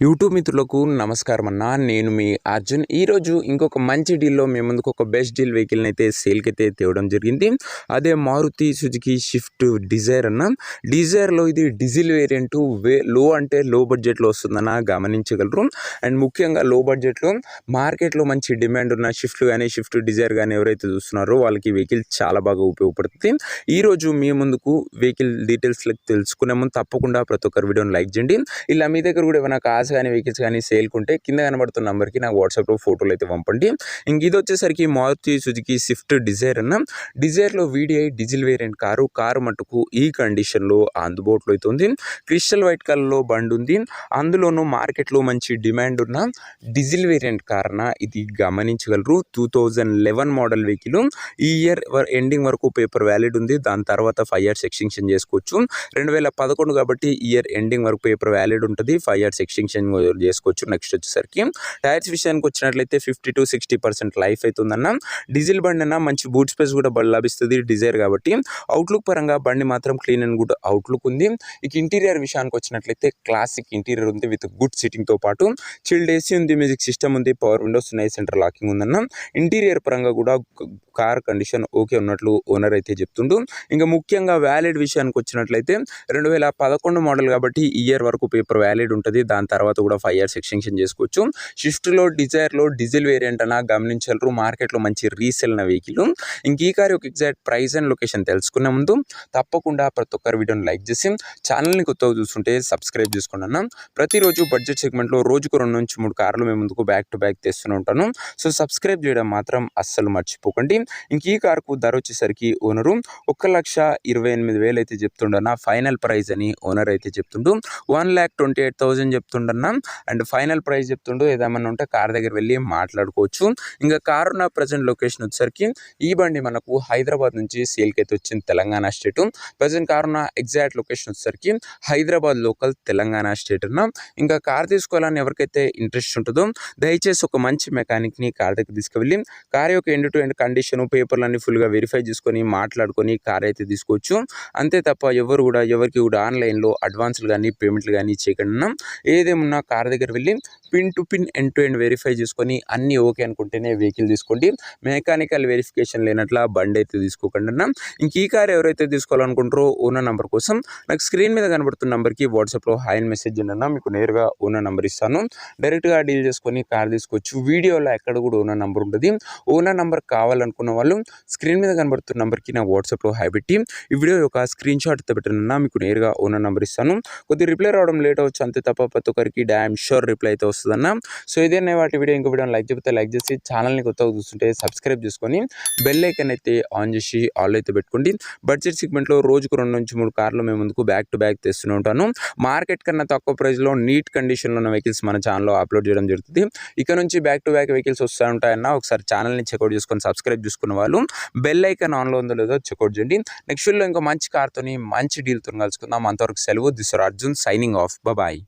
YouTube మిత్రులకు నమస్కారం అన్న. నేను మీ అర్జున్. ఈరోజు ఇంకొక మంచి డీల్‌లో మీ ముందుకు ఒక బెస్ట్ డీల్ వెహికల్‌ని అయితే సేల్‌కైతే తేవడం జరిగింది. అదే మారుతి సుజుకి స్విఫ్ట్ డిజైర్ అన్న. డిజైర్‌లో ఇది డీజిల్ వేరియంట్ అంటే లో బడ్జెట్‌లో వస్తుందన్న గమనించగలరు. అండ్ ముఖ్యంగా లో బడ్జెట్‌లో మార్కెట్‌లో మంచి డిమాండ్ ఉన్న స్విఫ్ట్ గానీ, స్విఫ్ట్ డిజైర్ గానీ ఎవరైతే చూస్తున్నారో వాళ్ళకి వెహికల్ చాలా బాగా ఉపయోగపడుతుంది. ఈరోజు మీ ముందుకు వెహికల్ డీటెయిల్స్‌లోకి తెలుసుకునే ముందు తప్పకుండా ప్రతి ఒక్కరు వీడియోని లైక్ చేయండి. ఇలా మీ దగ్గర కూడా ఏమైనా కార్స్ కానీ వెహికల్స్ కానీ సేల్కుంటే కింద కనబడుతున్న నెంబర్కి నాకు వాట్సాప్లో ఫోటోలు అయితే పంపండి. ఇంక ఇది వచ్చేసరికి మారుతి సుజుకి స్విఫ్ట్ డిజైర్ అన్న. డిజైర్లో వీడిఐ డీజిల్ వేరియంట్ కారు మట్టుకు ఈ కండిషన్లో అందుబాటులో అయితే ఉంది. క్రిస్టల్ వైట్ కలర్లో బండి ఉంది. అందులోనూ మార్కెట్లో మంచి డిమాండ్ ఉన్న డీజిల్ వేరియంట్ కార్ అన్న. ఇది గమనించగలరు. 2011 మోడల్ వెహికల్. ఈ ఇయర్ ఎండింగ్ వరకు పేపర్ వ్యాలిడ్ ఉంది. దాని తర్వాత 5 years ఎక్స్టెన్షన్ చేసుకోవచ్చు. 2011 కాబట్టి ఇయర్ ఎండింగ్ వరకు పేపర్ వ్యాలిడ్ ఉంటుంది. 5 years ఎక్స్టెన్షన్ చేసుకోవచ్చు. నెక్స్ట్ వచ్చేసరికి టైర్స్ విషయానికి వచ్చినట్లయితే 50 to 60% లైఫ్ అవుతుందన్న. డీజిల్ బండి అన్న మంచి బూట్ స్పేస్ కూడా లభిస్తుంది డిజైర్ కాబట్టి. అవుట్లుక్ పరంగా బండి మాత్రం క్లీన్ అండ్ గుడ్ అవుట్లుక్ ఉంది. ఇక ఇంటీరియర్ విషయానికి వచ్చినట్లయితే క్లాసిక్ ఇంటీరియర్ ఉంది విత్ గుడ్ సిట్టింగ్తో పాటు చిల్డ్ ఏసీ ఉంది, మ్యూజిక్ సిస్టమ్ ఉంది, పవర్ విండోస్ ఉన్నాయి, సెంటర్ లాకింగ్ ఉందన్న. ఇంటీరియర్ పరంగా కూడా కార్ కండిషన్ ఓకే ఉన్నట్లు ఓనర్ అయితే చెప్తుండు. ఇంకా ముఖ్యంగా వ్యాలిడ్ విషయానికి వచ్చినట్లయితే 2011 మోడల్ కాబట్టి ఇయర్ వరకు పేపర్ వ్యాలిడ్ ఉంటుంది. దాని తర్వాత కూడా 5 years ఎక్స్టెన్షన్ చేసుకోవచ్చు. స్విఫ్ట్లో డిజైర్లో డీజిల్ వేరియంట్ అన్న గమనించగలరు. మార్కెట్లో మంచి రీసేల్ అయిన వెహికల్. ఇంక ఈ కార్ యొక్క ఎగ్జాక్ట్ ప్రైస్ అండ్ లొకేషన్ తెలుసుకునే ముందు తప్పకుండా ప్రతి ఒక్కరు వీడియోని లైక్ చేసి ఛానల్ని కొత్తగా చూస్తుంటే సబ్స్క్రైబ్ చేసుకోండి అన్న. ప్రతిరోజు బడ్జెట్ సెగ్మెంట్లో రోజుకు 2 నుంచి 3 కార్లు మేము ముందుకు బ్యాక్ టు బ్యాక్ తెస్తూనే ఉంటాను. సో సబ్స్క్రైబ్ చేయడం మాత్రం అస్సలు మర్చిపోకండి. ఇంక ఈ కార్కు ధర వచ్చేసరికి ఓనరు 1,28,000 అయితే చెప్తుండన్న. ఫైనల్ ప్రైస్ అని ఓనర్ అయితే చెప్తుండు. 1,28,000 చెప్తుండన్న. అండ్ ఫైనల్ ప్రైస్ చెప్తుండు. ఏదేమన్నా ఉంటే కార్ దగ్గర వెళ్ళి మాట్లాడుకోవచ్చు. ఇంకా కార్ ఉన్న ప్రజెంట్ లొకేషన్ వచ్చేసరికి ఈ బండి మనకు హైదరాబాద్ నుంచి సేల్కి అయితే వచ్చింది, తెలంగాణ స్టేట్. ప్రజెంట్ కార్ ఉన్న ఎగ్జాక్ట్ లొకేషన్ వచ్చేసరికి హైదరాబాద్ లోకల్, తెలంగాణ స్టేట్ అన్న. ఇంకా కార్ తీసుకోవాలని ఎవరికైతే ఇంట్రెస్ట్ ఉంటుందో దయచేసి ఒక మంచి మెకానిక్ని కార్ దగ్గర తీసుకువెళ్ళి కార్ యొక్క ఎండ్ టు ఎండ్ కండిషన్ పేపర్లన్నీ ఫుల్గా వెరిఫై చేసుకొని మాట్లాడుకొని కార్ అయితే తీసుకోవచ్చు. అంతే తప్ప ఎవరికి కూడా ఆన్లైన్లో అడ్వాన్స్లు కానీ పేమెంట్లు కానీ చేయకుండా ఏదేమున్నా కార్ దగ్గర వెళ్ళి pin to pin end to end verify చేసుకొని అన్నీ ఓకే అనుకుంటేనే వెహికల్ తీసుకోండి. మెకానికల్ వెరిఫికేషన్ లేనట్ల బండి అయితే తీసుకోకండి అన్న. ఇంక ఈ కార్ ఎవరైతే తీసుకోవాలనుకుంటారో ఓనర్ నెంబర్ కోసం నాకు స్క్రీన్ మీద కనబడుతున్న నెంబర్కి వాట్సాప్లో హాయ్ అని మెసేజ్ చేయండి అన్న. మీకు నేరుగా ఓనర్ నెంబర్ ఇస్తాను. డైరెక్ట్గా డీల్ చేసుకొని కార్ తీసుకోవచ్చు. వీడియోలో ఎక్కడ కూడా ఓనర్ నెంబర్ ఉంటుంది. ఓనర్ నెంబర్ కావాలనుకున్న వాళ్ళు స్క్రీన్ మీద కనబడుతున్న నెంబర్కి నా వాట్సాప్లో హాయ్ పెట్టి ఈ వీడియో యొక్క స్క్రీన్ షాట్ పెట్టిన మీకు నేరుగా ఓనర్ నెంబర్ ఇస్తాను. కొద్దిగా రిప్లై రావడం లేట్ అవచ్చు, అంతే తప్ప ప్రతి ఒక్కరికి డామ్ షూర్ రిప్లై అయితే వస్తుందన్న. సో ఇదేనే వాటి వీడియో. ఇంకో వీడియో లైక్ చెప్తే లైక్ చేసి ఛానల్ని కొత్తగా చూస్తుంటే సబ్స్క్రైబ్ చేసుకొని బెల్ ఐకాన్ అయితే ఆన్ చేసి ఆల్ అయితే పెట్టుకోండి. బడ్జెట్ సెగ్మెంట్లో రోజుకు 2 నుంచి 3 కార్లు మేము ముందుకు బ్యాక్ టు బ్యాక్ తెస్తూనే ఉంటాను. మార్కెట్ కన్నా తక్కువ ప్రైస్లో నీట్ కండిషన్లో ఉన్న వెహికల్స్ మన ఛానల్లో అప్లోడ్ చేయడం జరుగుతుంది. ఇక నుంచి బ్యాక్ టు బ్యాక్ వెహికల్స్ వస్తూ ఉంటాయన్న. ఒకసారి ఛానల్ని చెక్అవుట్ చేసుకొని సబ్స్క్రైబ్ చేసుకున్న వాళ్ళు బెల్ ఐకాన్ ఆన్లో ఉందో లేదో చెక్అవుట్ చేయండి. నెక్స్ట్ వీడియోలో ఇంకో మంచి కార్తోని మంచి డీల్తో కలుసుకుందాం. అంతవరకు సెలవు. This are Arjun signing off. Bye.